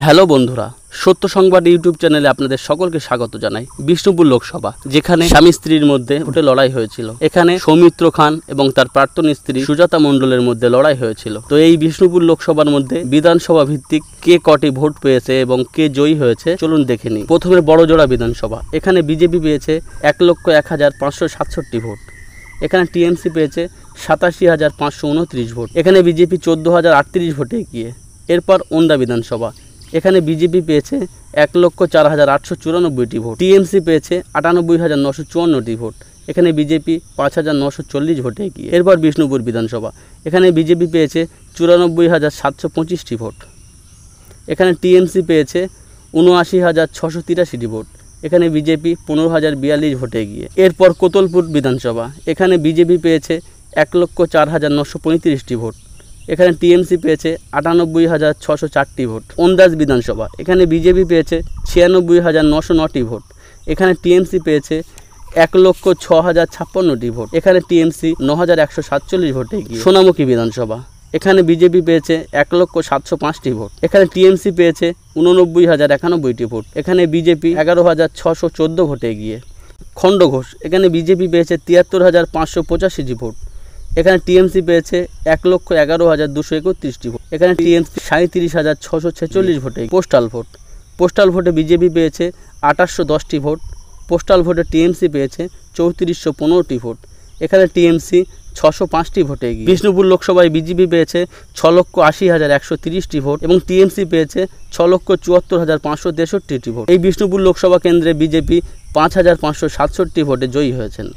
Hello বন্ধুরা, সত্য সংবাদ ইউটিউব চ্যানেলে আপনাদের সকলকে স্বাগত জানাই। বিষ্ণুপুর লোকসভা, যেখানে স্বামী স্ত্রীর মধ্যে ভোটে লড়াই হয়েছিল। এখানে সৌমিত্র খান এবং তার প্রাক্তন স্ত্রী সুজাতা মণ্ডলের মধ্যে লড়াই হয়েছিল। তো এই বিষ্ণুপুর লোকসভার মধ্যে বিধানসভা ভিত্তিক কে কটি ভোট পেয়েছে এবং কে জয়ী হয়েছে চলুন দেখে নিই। প্রথমে বড়জোড়া বিধানসভা, এখানে বিজেপি পেয়েছে 1,01,567 ভোট। এখানে টিএমসি পেয়েছে 87,529 ভোট। এখানে বিজেপি 14,038 ভোটে এগিয়ে। এরপর ওন্দা বিধানসভা, এখানে বিজেপি পেয়েছে 1,04,894টি ভোট। টিএমসি পেয়েছে 98,954টি ভোট। এখানে বিজেপি 5,940 ভোটে এগিয়ে। এরপর বিষ্ণুপুর বিধানসভা, এখানে বিজেপি পেয়েছে 94,725টি ভোট। এখানে টিএমসি পেয়েছে 79,683টি ভোট। এখানে বিজেপি 15,042 ভোটে এগিয়ে। এরপর কোতলপুর বিধানসভা, এখানে বিজেপি পেয়েছে 1,04,935টি ভোট। এখানে টিএমসি পেয়েছে 98,604টি ভোট। ওন্দাজ বিধানসভা, এখানে বিজেপি পেয়েছে 96,909টি ভোট। এখানে টিএমসি পেয়েছে 1,06,056টি ভোট। এখানে টিএমসি 9,147 ভোটে এগিয়ে। সোনামুখী বিধানসভা, এখানে বিজেপি পেয়েছে 1,0705টি ভোট। এখানে টিএমসি পেয়েছে 89,091টি ভোট। এখানে বিজেপি 11,614 ভোটে এগিয়ে। খণ্ডঘোষ, এখানে বিজেপি পেয়েছে 73,585টি ভোট। এখানে টিএমসি পেয়েছে 1,11,231টি ভোট। এখানে টিএমসি 37,646 ভোটে। পোস্টাল ভোটে বিজেপি পেয়েছে 2810টি ভোট। পোস্টাল ভোটে টিএমসি পেয়েছে 3415টি ভোট। এখানে টিএমসি 605টি ভোটে এগিয়ে। বিষ্ণুপুর লোকসভায় বিজেপি পেয়েছে 6,80,130টি ভোট এবং টিএমসি পেয়েছে 6,74,563টি ভোট। এই বিষ্ণুপুর লোকসভা কেন্দ্রে বিজেপি 5,567টি ভোটে জয়ী হয়েছেন।